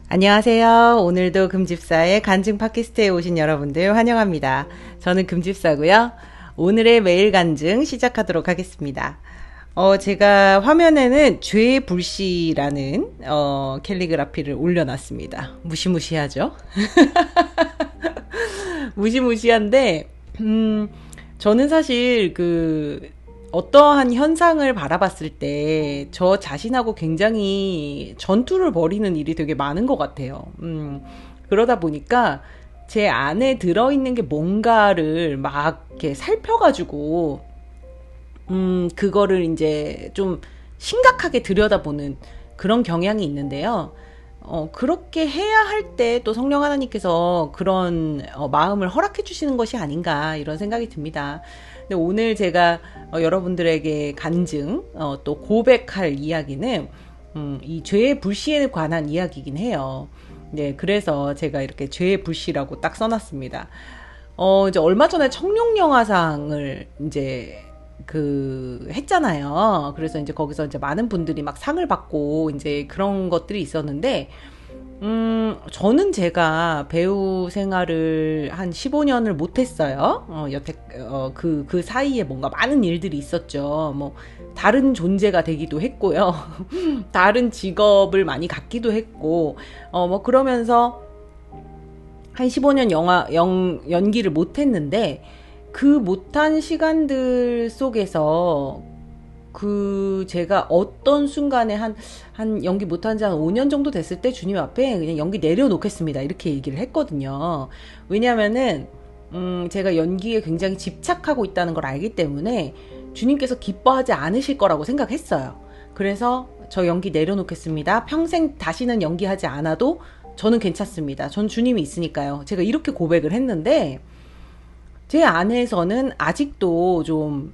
안녕하세요. 오늘도 금집사의 간증 팟캐스트에 오신 여러분들 환영합니다. 저는 금집사고요. 오늘의 매일 간증 시작하도록 하겠습니다. 제가 화면에는 죄의 불씨라는 캘리그라피를 올려놨습니다. 무시무시하죠? 무시무시한데 저는 사실 어떠한 현상을 바라봤을 때 저 자신하고 굉장히 전투를 벌이는 일이 되게 많은 것 같아요. 그러다 보니까 제 안에 들어있는 게 뭔가를 막 이렇게 살펴가지고, 그거를 이제 좀 심각하게 들여다보는 그런 경향이 있는데요. 그렇게 해야 할 때 또 성령 하나님께서 그런 마음을 허락해 주시는 것이 아닌가 이런 생각이 듭니다. 근데 오늘 제가 여러분들에게 간증 또 고백할 이야기는 이 죄의 불씨에 관한 이야기이긴 해요. 네, 그래서 제가 이렇게 죄의 불씨라고 딱 써놨습니다. 이제 얼마 전에 청룡영화상을 이제 했잖아요. 그래서 이제 거기서 이제 많은 분들이 막 상을 받고 이제 그런 것들이 있었는데, 저는 제가 배우 생활을 한 15년을 못했어요. 여태, 그 사이에 뭔가 많은 일들이 있었죠. 뭐, 다른 존재가 되기도 했고요. 다른 직업을 많이 갖기도 했고, 뭐, 그러면서 한 15년 연기를 못했는데, 그 못한 시간들 속에서 제가 어떤 순간에 한 연기 못한 지 한 5년 정도 됐을 때 주님 앞에 그냥 연기 내려놓겠습니다. 이렇게 얘기를 했거든요. 왜냐면은, 제가 연기에 굉장히 집착하고 있다는 걸 알기 때문에 주님께서 기뻐하지 않으실 거라고 생각했어요. 그래서 저 연기 내려놓겠습니다. 평생 다시는 연기하지 않아도 저는 괜찮습니다. 전 주님이 있으니까요. 제가 이렇게 고백을 했는데, 제 안에서는 아직도 좀,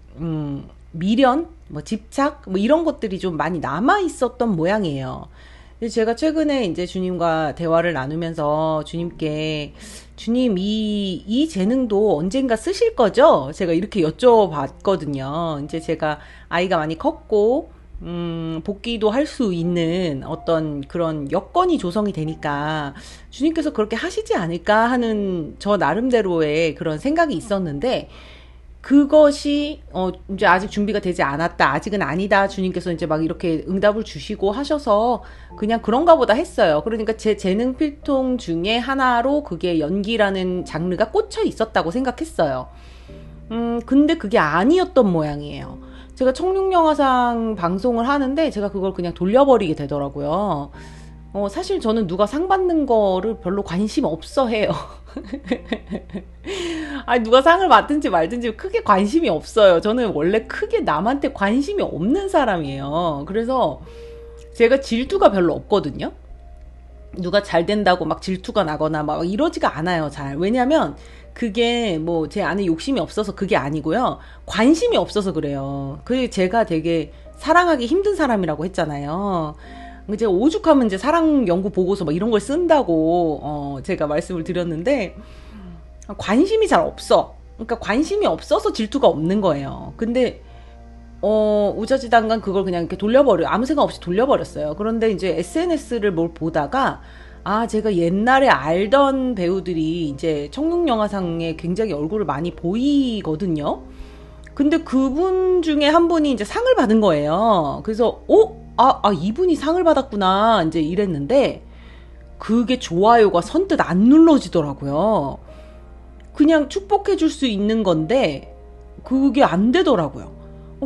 미련, 뭐 집착, 뭐 이런 것들이 좀 많이 남아 있었던 모양이에요. 근데 제가 최근에 이제 주님과 대화를 나누면서 주님께, 주님, 이 재능도 언젠가 쓰실 거죠? 제가 이렇게 여쭤봤거든요. 이제 제가 아이가 많이 컸고, 복귀도 할 수 있는 어떤 그런 여건이 조성이 되니까 주님께서 그렇게 하시지 않을까 하는 저 나름대로의 그런 생각이 있었는데, 그것이 이제 아직 준비가 되지 않았다, 아직은 아니다, 주님께서 이제 막 이렇게 응답을 주시고 하셔서 그냥 그런가 보다 했어요. 그러니까 제 재능 필통 중에 하나로 그게 연기라는 장르가 꽂혀 있었다고 생각했어요. 근데 그게 아니었던 모양이에요. 제가 청룡영화상 방송을 하는데 제가 그걸 그냥 돌려버리게 되더라고요. 사실 저는 누가 상 받는 거를 별로 관심 없어 해요. 아니, 누가 상을 받든지 말든지 크게 관심이 없어요. 저는 원래 크게 남한테 관심이 없는 사람이에요. 그래서 제가 질투가 별로 없거든요. 누가 잘 된다고 막 질투가 나거나 막 이러지가 않아요, 잘. 왜냐면 그게 뭐 제 안에 욕심이 없어서 그게 아니고요. 관심이 없어서 그래요. 그게 제가 되게 사랑하기 힘든 사람이라고 했잖아요. 제가 오죽하면 이제 사랑 연구 보고서 막 이런 걸 쓴다고 제가 말씀을 드렸는데, 관심이 잘 없어. 그러니까 관심이 없어서 질투가 없는 거예요. 근데 우저지단간 그걸 그냥 이렇게 아무 생각 없이 돌려버렸어요. 그런데 이제 SNS를 뭘 보다가, 제가 옛날에 알던 배우들이 이제 청룡영화상에 굉장히 얼굴을 많이 보이거든요. 근데 그분 중에 한 분이 이제 상을 받은 거예요. 그래서, 이분이 상을 받았구나, 이제 이랬는데, 그게 좋아요가 선뜻 안 눌러지더라고요. 그냥 축복해 줄 수 있는 건데, 그게 안 되더라고요.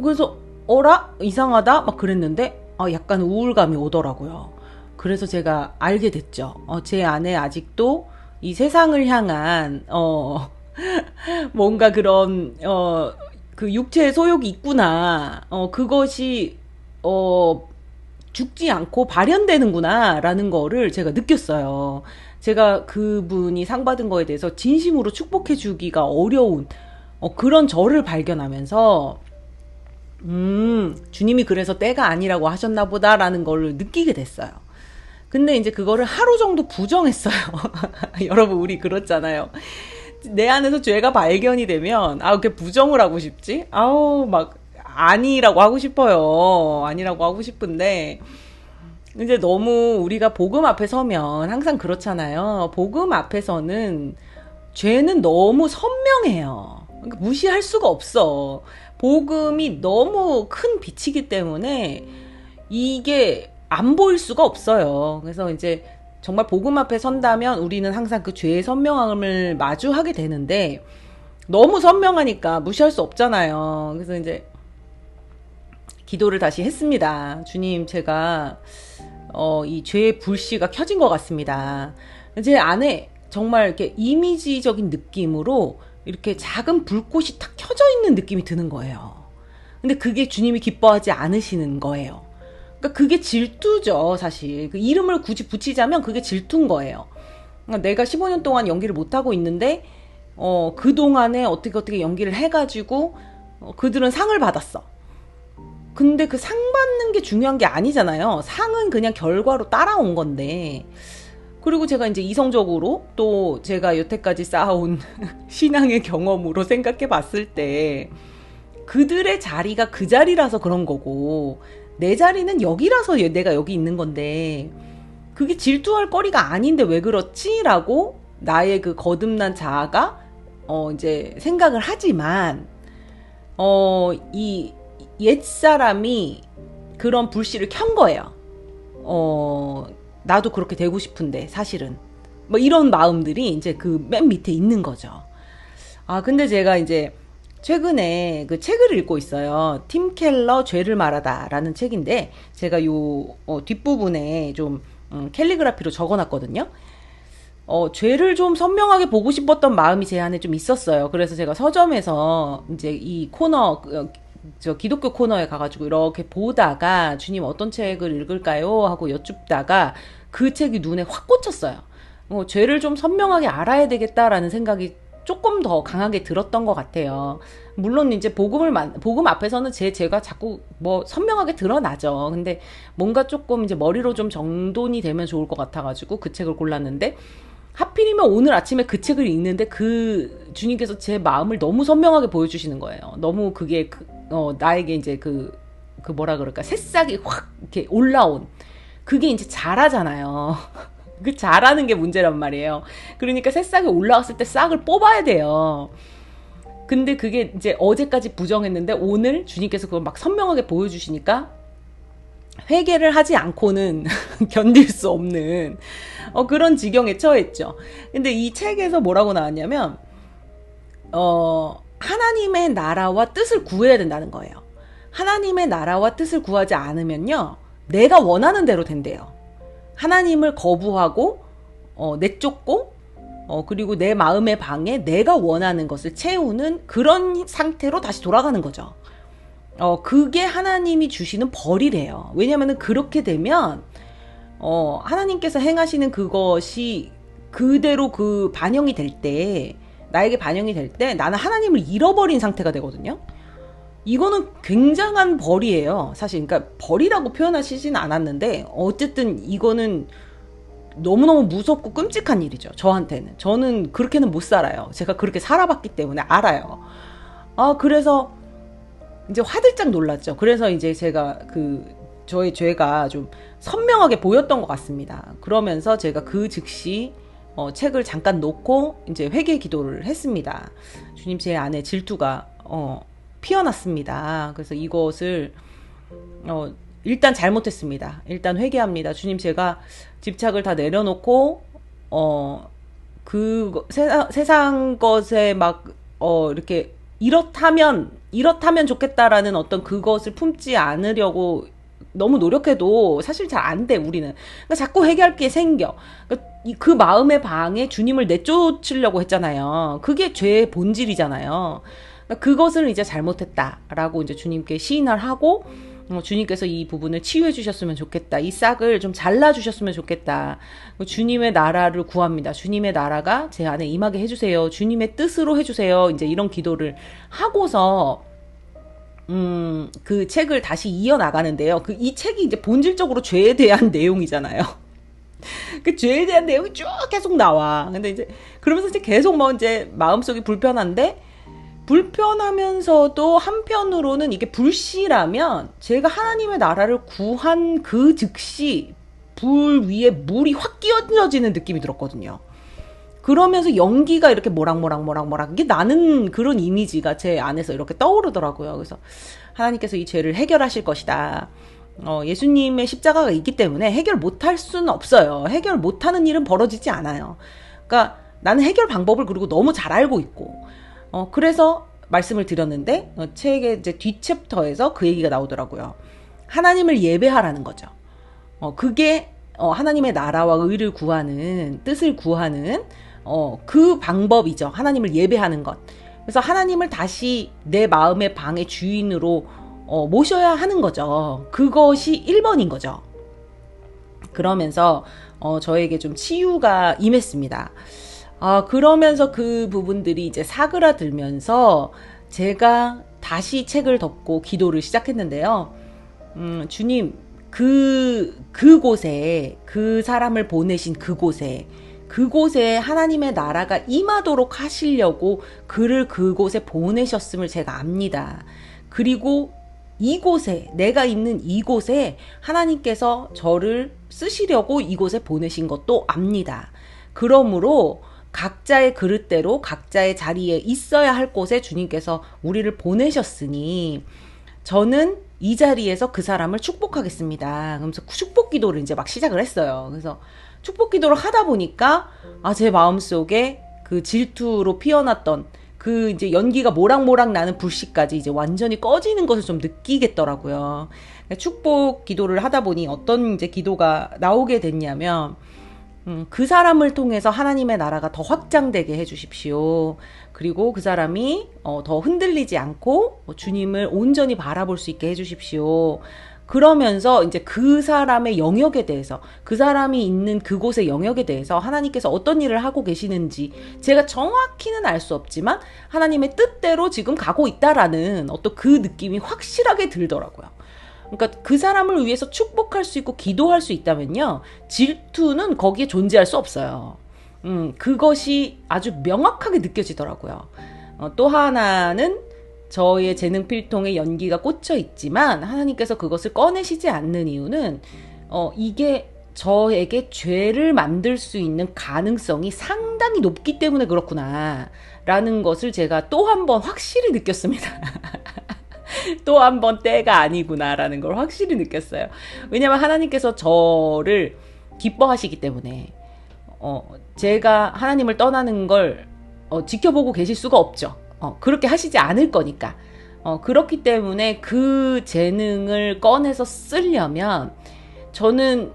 그래서, 어라? 이상하다? 막 그랬는데, 약간 우울감이 오더라고요. 그래서 제가 알게 됐죠. 제 안에 아직도 이 세상을 향한, 뭔가 그런, 그 육체의 소욕이 있구나. 그것이, 죽지 않고 발현되는구나 라는 거를 제가 느꼈어요. 제가 그분이 상 받은 거에 대해서 진심으로 축복해 주기가 어려운 그런 저를 발견하면서, 주님이 그래서 때가 아니라고 하셨나 보다라는 걸 느끼게 됐어요. 근데 이제 그거를 하루 정도 부정했어요. 여러분, 우리 그렇잖아요. 내 안에서 죄가 발견이 되면, 그렇게 부정을 하고 싶지? 아니라고 하고 싶어요. 아니라고 하고 싶은데, 이제 너무 우리가 복음 앞에 서면 항상 그렇잖아요. 복음 앞에서는 죄는 너무 선명해요. 그러니까 무시할 수가 없어. 복음이 너무 큰 빛이기 때문에 이게 안 보일 수가 없어요. 그래서 이제 정말 복음 앞에 선다면 우리는 항상 그 죄의 선명함을 마주하게 되는데 너무 선명하니까 무시할 수 없잖아요. 그래서 이제 기도를 다시 했습니다. 주님, 제가 이 죄의 불씨가 켜진 것 같습니다. 제 안에 정말 이렇게 이미지적인 느낌으로 이렇게 작은 불꽃이 탁 켜져 있는 느낌이 드는 거예요. 근데 그게 주님이 기뻐하지 않으시는 거예요. 그러니까 그게 질투죠, 사실. 그 이름을 굳이 붙이자면 그게 질투인 거예요. 그러니까 내가 15년 동안 연기를 못하고 있는데, 그동안에 어떻게 연기를 해가지고, 그들은 상을 받았어. 근데 그 상 받는 게 중요한 게 아니잖아요. 상은 그냥 결과로 따라온 건데. 그리고 제가 이제 이성적으로 또 제가 여태까지 쌓아온 신앙의 경험으로 생각해 봤을 때 그들의 자리가 그 자리라서 그런 거고 내 자리는 여기라서 내가 여기 있는 건데 그게 질투할 거리가 아닌데 왜 그렇지? 라고 나의 그 거듭난 자아가 이제 생각을 하지만 이 옛사람이 그런 불씨를 켠 거예요. 나도 그렇게 되고 싶은데 사실은 뭐 이런 마음들이 이제 그 맨 밑에 있는 거죠. 아 근데 제가 이제 최근에 그 책을 읽고 있어요. 팀 켈러 죄를 말하다라는 책인데 제가 요 뒷부분에 좀 캘리그라피로 적어놨거든요. 죄를 좀 선명하게 보고 싶었던 마음이 제 안에 좀 있었어요. 그래서 제가 서점에서 이제 이 코너 저 기독교 코너에 가가지고 이렇게 보다가 주님 어떤 책을 읽을까요? 하고 여쭙다가 그 책이 눈에 확 꽂혔어요. 죄를 좀 선명하게 알아야 되겠다라는 생각이 조금 더 강하게 들었던 것 같아요. 물론 이제 복음 앞에서는 제 죄가 자꾸 뭐 선명하게 드러나죠. 근데 뭔가 조금 이제 머리로 좀 정돈이 되면 좋을 것 같아가지고 그 책을 골랐는데 하필이면 오늘 아침에 그 책을 읽는데 그 주님께서 제 마음을 너무 선명하게 보여주시는 거예요. 너무 그게 나에게 이제 그 뭐라 그럴까 새싹이 확 이렇게 올라온 그게 이제 자라잖아요. 그 자라는 게 문제란 말이에요. 그러니까 새싹이 올라왔을 때 싹을 뽑아야 돼요. 근데 그게 이제 어제까지 부정했는데 오늘 주님께서 그걸 막 선명하게 보여주시니까 회개를 하지 않고는 견딜 수 없는 그런 지경에 처했죠. 근데 이 책에서 뭐라고 나왔냐면 하나님의 나라와 뜻을 구해야 된다는 거예요. 하나님의 나라와 뜻을 구하지 않으면요 내가 원하는 대로 된대요. 하나님을 거부하고 내쫓고 그리고 내 마음의 방에 내가 원하는 것을 채우는 그런 상태로 다시 돌아가는 거죠. 그게 하나님이 주시는 벌이래요. 왜냐면은 그렇게 되면 하나님께서 행하시는 그것이 그대로 그 반영이 될 때 나에게 반영이 될 때 나는 하나님을 잃어버린 상태가 되거든요. 이거는 굉장한 벌이에요. 사실 그러니까 벌이라고 표현하시진 않았는데 어쨌든 이거는 너무너무 무섭고 끔찍한 일이죠. 저한테는. 저는 그렇게는 못 살아요. 제가 그렇게 살아봤기 때문에 알아요. 그래서 이제 화들짝 놀랐죠. 그래서 이제 제가 저의 죄가 좀 선명하게 보였던 것 같습니다. 그러면서 제가 그 즉시 책을 잠깐 놓고 이제 회개 기도를 했습니다. 주님, 제 안에 질투가 피어났습니다. 그래서 이것을 일단 잘못했습니다. 일단 회개합니다. 주님, 제가 집착을 다 내려놓고 그 세상 것에 막 이렇게 이렇다면 좋겠다라는 어떤 그것을 품지 않으려고 너무 노력해도 사실 잘 안 돼, 우리는. 그러니까 자꾸 회개할 게 생겨. 그러니까 그 마음의 방에 주님을 내쫓으려고 했잖아요. 그게 죄의 본질이잖아요. 그러니까 그것을 이제 잘못했다라고 이제 주님께 시인을 하고 주님께서 이 부분을 치유해 주셨으면 좋겠다. 이 싹을 좀 잘라 주셨으면 좋겠다. 주님의 나라를 구합니다. 주님의 나라가 제 안에 임하게 해주세요. 주님의 뜻으로 해주세요. 이제 이런 기도를 하고서 그 책을 다시 이어나가는데요. 이 책이 이제 본질적으로 죄에 대한 내용이잖아요. 그 죄에 대한 내용이 쭉 계속 나와. 근데 이제 그러면서 이제 계속 뭐 이제 마음속이 불편하면서도 한편으로는 이게 불씨라면 제가 하나님의 나라를 구한 그 즉시 불 위에 물이 확 끼얹어지는 느낌이 들었거든요. 그러면서 연기가 이렇게 모락모락 이게 나는 그런 이미지가 제 안에서 이렇게 떠오르더라고요. 그래서 하나님께서 이 죄를 해결하실 것이다. 예수님의 십자가가 있기 때문에 해결 못할 수는 없어요. 해결 못하는 일은 벌어지지 않아요. 그러니까 나는 해결 방법을 그리고 너무 잘 알고 있고, 그래서 말씀을 드렸는데, 책의 이제 뒷챕터에서 그 얘기가 나오더라고요. 하나님을 예배하라는 거죠. 그게, 하나님의 나라와 의를 구하는, 뜻을 구하는, 그 방법이죠. 하나님을 예배하는 것. 그래서 하나님을 다시 내 마음의 방의 주인으로, 모셔야 하는 거죠. 그것이 1번인 거죠. 그러면서, 저에게 좀 치유가 임했습니다. 그러면서 그 부분들이 이제 사그라들면서 제가 다시 책을 덮고 기도를 시작했는데요. 주님, 그곳에, 그 사람을 보내신 그곳에 하나님의 나라가 임하도록 하시려고 그를 그곳에 보내셨음을 제가 압니다. 그리고 이곳에, 내가 있는 이곳에 하나님께서 저를 쓰시려고 이곳에 보내신 것도 압니다. 그러므로 각자의 그릇대로 각자의 자리에 있어야 할 곳에 주님께서 우리를 보내셨으니 저는 이 자리에서 그 사람을 축복하겠습니다. 그러면서 축복 기도를 이제 막 시작을 했어요. 그래서 축복 기도를 하다 보니까 제 마음속에 그 질투로 피어났던 그 이제 연기가 모락모락 나는 불씨까지 이제 완전히 꺼지는 것을 좀 느끼겠더라고요. 축복 기도를 하다 보니 어떤 이제 기도가 나오게 됐냐면, 그 사람을 통해서 하나님의 나라가 더 확장되게 해주십시오. 그리고 그 사람이 더 흔들리지 않고 주님을 온전히 바라볼 수 있게 해주십시오. 그러면서 이제 그 사람의 영역에 대해서, 그 사람이 있는 그곳의 영역에 대해서 하나님께서 어떤 일을 하고 계시는지 제가 정확히는 알 수 없지만 하나님의 뜻대로 지금 가고 있다라는 어떤 그 느낌이 확실하게 들더라고요. 그러니까 그 사람을 위해서 축복할 수 있고 기도할 수 있다면요, 질투는 거기에 존재할 수 없어요. 그것이 아주 명확하게 느껴지더라고요. 또 하나는 저의 재능 필통에 연기가 꽂혀 있지만 하나님께서 그것을 꺼내시지 않는 이유는 이게 저에게 죄를 만들 수 있는 가능성이 상당히 높기 때문에 그렇구나 라는 것을 제가 또 한 번 확실히 느꼈습니다. 또 한 번 때가 아니구나라는 걸 확실히 느꼈어요. 왜냐하면 하나님께서 저를 기뻐하시기 때문에 제가 하나님을 떠나는 걸 지켜보고 계실 수가 없죠. 그렇게 하시지 않을 거니까. 그렇기 때문에 그 재능을 꺼내서 쓰려면 저는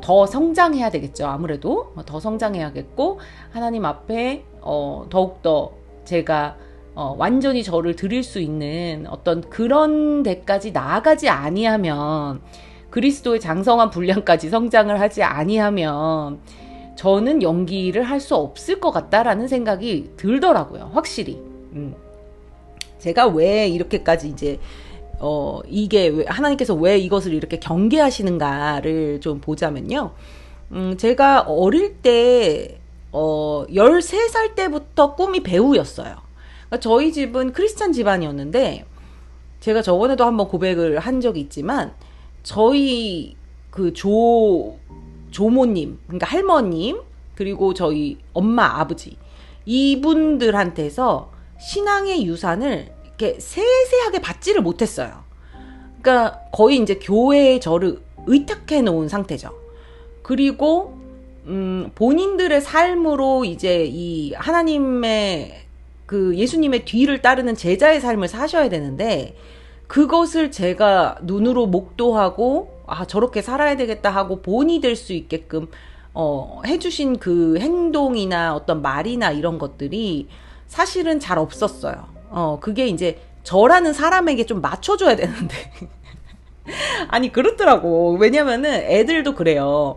더 성장해야 되겠죠. 아무래도 더 성장해야겠고, 하나님 앞에 더욱더 제가 완전히 저를 드릴 수 있는 어떤 그런 데까지 나아가지 아니하면, 그리스도의 장성한 분량까지 성장을 하지 아니하면 저는 연기를 할 수 없을 것 같다라는 생각이 들더라고요. 확실히. 제가 왜 이렇게까지 이제 이게 왜 하나님께서 왜 이것을 이렇게 경계하시는가를 좀 보자면요. 제가 어릴 때 13살 때부터 꿈이 배우였어요. 그러니까 저희 집은 크리스찬 집안이었는데, 제가 저번에도 한번 고백을 한 적이 있지만, 저희 그 조모님, 그러니까 할머님, 그리고 저희 엄마, 아버지, 이분들한테서 신앙의 유산을 이렇게 세세하게 받지를 못했어요. 그러니까 거의 이제 교회에 저를 의탁해 놓은 상태죠. 그리고 본인들의 삶으로 이제 이 하나님의 그 예수님의 뒤를 따르는 제자의 삶을 사셔야 되는데, 그것을 제가 눈으로 목도하고 저렇게 살아야 되겠다 하고 본이 될 수 있게끔 해주신 그 행동이나 어떤 말이나 이런 것들이 사실은 잘 없었어요. 그게 이제 저라는 사람에게 좀 맞춰줘야 되는데 아니 그렇더라고. 왜냐면은 애들도 그래요.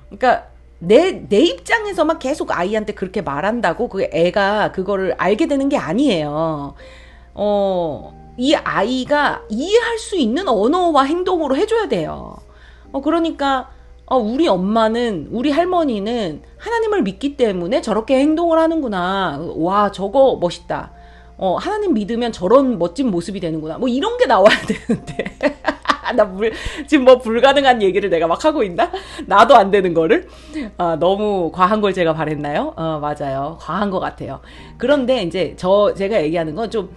그러니까 내 입장에서만 계속 아이한테 그렇게 말한다고 그 애가 그거를 알게 되는 게 아니에요. 이 아이가 이해할 수 있는 언어와 행동으로 해줘야 돼요. 그러니까 우리 엄마는, 우리 할머니는 하나님을 믿기 때문에 저렇게 행동을 하는구나. 와, 저거 멋있다. 하나님 믿으면 저런 멋진 모습이 되는구나. 뭐 이런 게 나와야 되는데 지금 뭐 불가능한 얘기를 내가 막 하고 있나? 나도 안 되는 거를? 너무 과한 걸 제가 바랬나요? 맞아요. 과한 것 같아요. 그런데 이제 제가 얘기하는 건 좀,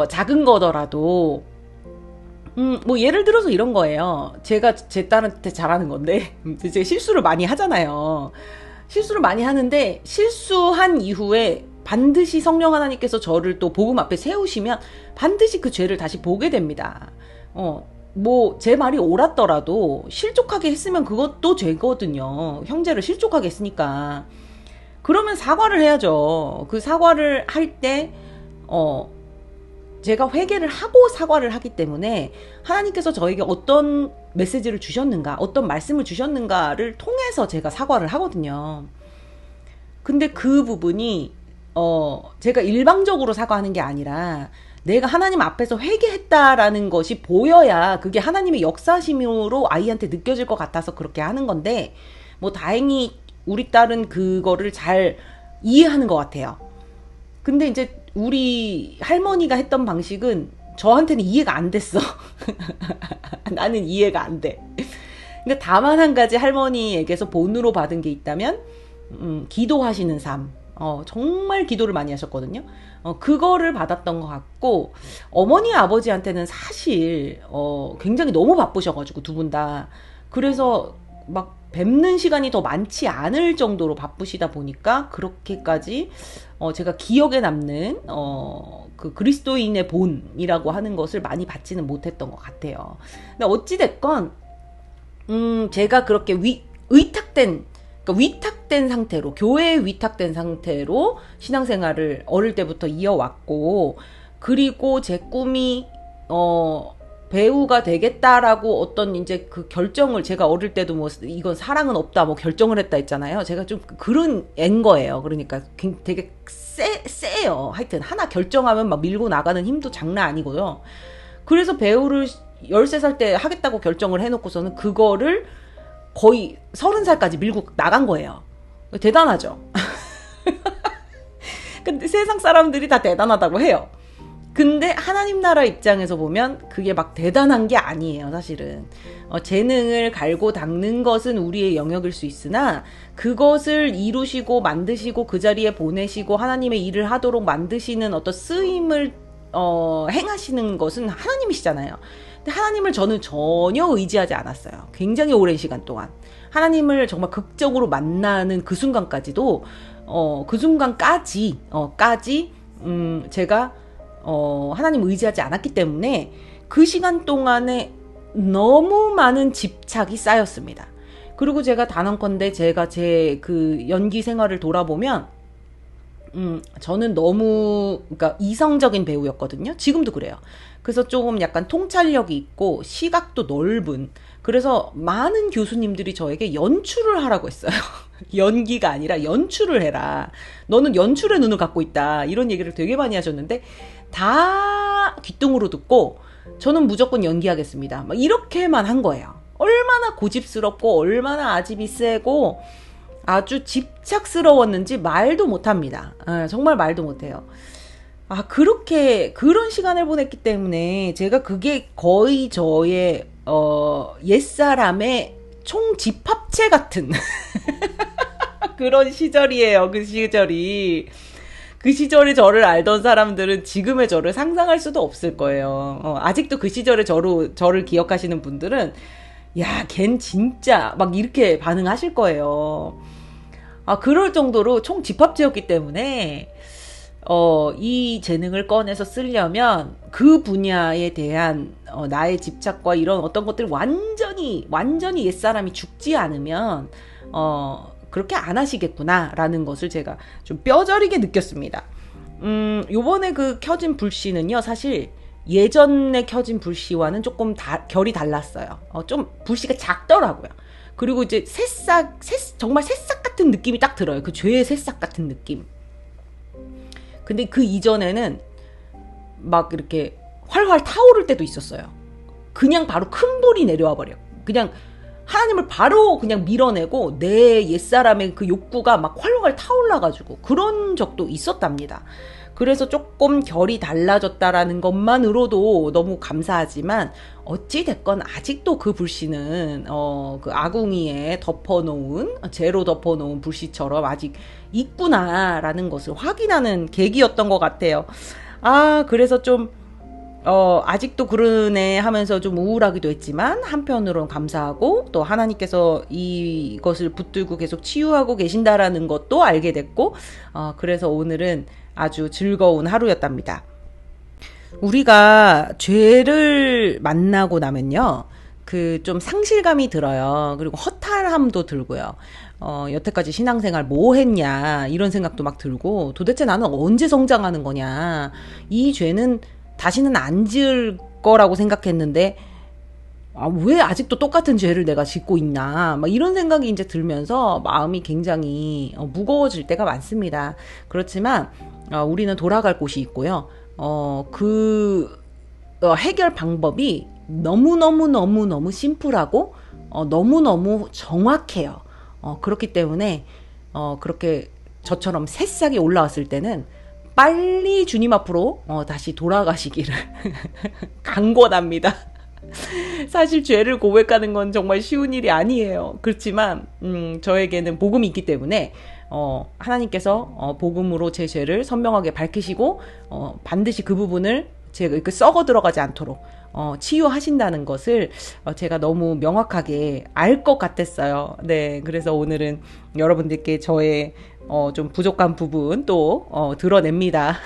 작은 거더라도, 뭐 예를 들어서 이런 거예요. 제가 제 딸한테 잘하는 건데, 제가 실수를 많이 하잖아요. 실수를 많이 하는데, 실수한 이후에 반드시 성령 하나님께서 저를 또 복음 앞에 세우시면 반드시 그 죄를 다시 보게 됩니다. 뭐 제 말이 옳았더라도 실족하게 했으면 그것도 죄거든요. 형제를 실족하게 했으니까. 그러면 사과를 해야죠. 그 사과를 할 때, 제가 회개를 하고 사과를 하기 때문에 하나님께서 저에게 어떤 메시지를 주셨는가, 어떤 말씀을 주셨는가를 통해서 제가 사과를 하거든요. 근데 그 부분이 제가 일방적으로 사과하는 게 아니라 내가 하나님 앞에서 회개했다라는 것이 보여야 그게 하나님의 역사심으로 아이한테 느껴질 것 같아서 그렇게 하는 건데, 뭐 다행히 우리 딸은 그거를 잘 이해하는 것 같아요. 근데 이제 우리 할머니가 했던 방식은 저한테는 이해가 안 됐어. 나는 이해가 안 돼. 근데 다만 한 가지 할머니에게서 본으로 받은 게 있다면, 기도하시는 삶. 정말 기도를 많이 하셨거든요. 그거를 받았던 것 같고, 어머니 아버지한테는 사실 굉장히 너무 바쁘셔가지고 두 분 다. 그래서 막 뵙는 시간이 더 많지 않을 정도로 바쁘시다 보니까 그렇게까지 제가 기억에 남는 그 그리스도인의 본이라고 하는 것을 많이 받지는 못했던 것 같아요. 근데 어찌됐건 제가 그렇게 그러니까 위탁된 상태로, 교회에 위탁된 상태로 신앙생활을 어릴 때부터 이어왔고, 그리고 제 꿈이 배우가 되겠다라고 어떤 이제 그 결정을, 제가 어릴 때도 뭐 이건 사랑은 없다 뭐 결정을 했다 했잖아요. 제가 좀 그런 앤 거예요. 그러니까 되게 세요. 하여튼 하나 결정하면 막 밀고 나가는 힘도 장난 아니고요. 그래서 배우를 13살 때 하겠다고 결정을 해놓고서는 그거를 거의 30살까지 밀고 나간 거예요. 대단하죠? 근데 세상 사람들이 다 대단하다고 해요. 근데 하나님 나라 입장에서 보면 그게 막 대단한 게 아니에요, 사실은. 재능을 갈고 닦는 것은 우리의 영역일 수 있으나, 그것을 이루시고 만드시고 그 자리에 보내시고 하나님의 일을 하도록 만드시는 어떤 쓰임을 행하시는 것은 하나님이시잖아요. 근데 하나님을 저는 전혀 의지하지 않았어요. 굉장히 오랜 시간 동안. 하나님을 정말 극적으로 만나는 그 순간까지도, 그 순간까지, 제가, 하나님 의지하지 않았기 때문에 그 시간 동안에 너무 많은 집착이 쌓였습니다. 그리고 제가 단언컨대 제가 제 그 연기 생활을 돌아보면, 저는 너무, 그러니까 이성적인 배우였거든요. 지금도 그래요. 그래서 조금 약간 통찰력이 있고 시각도 넓은, 그래서 많은 교수님들이 저에게 연출을 하라고 했어요. 연기가 아니라 연출을 해라. 너는 연출의 눈을 갖고 있다. 이런 얘기를 되게 많이 하셨는데 다 귀뚱으로 듣고 저는 무조건 연기하겠습니다. 막 이렇게만 한 거예요. 얼마나 고집스럽고 얼마나 아집이 세고 아주 집착스러웠는지 말도 못합니다. 정말 말도 못해요. 그렇게 그런 시간을 보냈기 때문에 제가 그게 거의 저의 옛사람의 총집합체 같은 그런 시절이에요. 그 시절이. 그 시절에 저를 알던 사람들은 지금의 저를 상상할 수도 없을 거예요. 아직도 그 시절에 저를 기억하시는 분들은 야, 걘 진짜 막 이렇게 반응하실 거예요. 그럴 정도로 총집합체였기 때문에 이 재능을 꺼내서 쓰려면 그 분야에 대한 나의 집착과 이런 어떤 것들 완전히 옛사람이 죽지 않으면 그렇게 안 하시겠구나라는 것을 제가 좀 뼈저리게 느꼈습니다. 요번에 그 켜진 불씨는요, 사실 예전에 켜진 불씨와는 조금 결이 달랐어요. 좀 불씨가 작더라고요. 그리고 이제 정말 새싹 같은 느낌이 딱 들어요. 그 죄의 새싹 같은 느낌. 근데 그 이전에는 막 이렇게 활활 타오를 때도 있었어요. 그냥 바로 큰 불이 내려와 버려. 그냥 하나님을 바로 그냥 밀어내고 내 옛사람의 그 욕구가 막 활활 타올라가지고 그런 적도 있었답니다. 그래서 조금 결이 달라졌다라는 것만으로도 너무 감사하지만 어찌 됐건 아직도 그 불씨는 그 아궁이에 덮어놓은 재로 덮어놓은 불씨처럼 아직 있구나라는 것을 확인하는 계기였던 것 같아요. 그래서 좀 아직도 그러네 하면서 좀 우울하기도 했지만 한편으로는 감사하고 또 하나님께서 이것을 붙들고 계속 치유하고 계신다라는 것도 알게 됐고 그래서 오늘은 아주 즐거운 하루였답니다. 우리가 죄를 만나고 나면요. 그 좀 상실감이 들어요. 그리고 허탈함도 들고요. 여태까지 신앙생활 뭐 했냐 이런 생각도 막 들고 도대체 나는 언제 성장하는 거냐. 이 죄는 다시는 안 지을 거라고 생각했는데 왜 아직도 똑같은 죄를 내가 짓고 있나 막 이런 생각이 이제 들면서 마음이 굉장히 무거워질 때가 많습니다. 그렇지만 우리는 돌아갈 곳이 있고요. 해결 방법이 너무너무 심플하고 너무너무 정확해요. 그렇기 때문에 그렇게 저처럼 새싹이 올라왔을 때는 빨리 주님 앞으로 다시 돌아가시기를 강권합니다. 사실 죄를 고백하는 건 정말 쉬운 일이 아니에요. 그렇지만 저에게는 복음이 있기 때문에 하나님께서 복음으로 제 죄를 선명하게 밝히시고 반드시 그 부분을 제가 이렇게 썩어 들어가지 않도록 치유하신다는 것을 제가 너무 명확하게 알 것 같았어요. 네, 그래서 오늘은 여러분들께 저의 좀 부족한 부분 또 드러냅니다.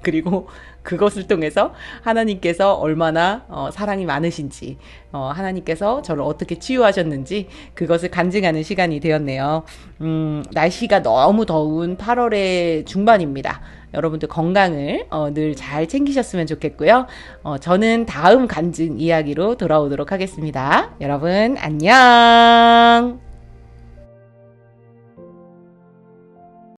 그리고 그것을 통해서 하나님께서 얼마나 사랑이 많으신지 하나님께서 저를 어떻게 치유하셨는지 그것을 간증하는 시간이 되었네요. 날씨가 너무 더운 8월의 중반입니다. 여러분들 건강을 늘 잘 챙기셨으면 좋겠고요. 저는 다음 간증 이야기로 돌아오도록 하겠습니다. 여러분 안녕.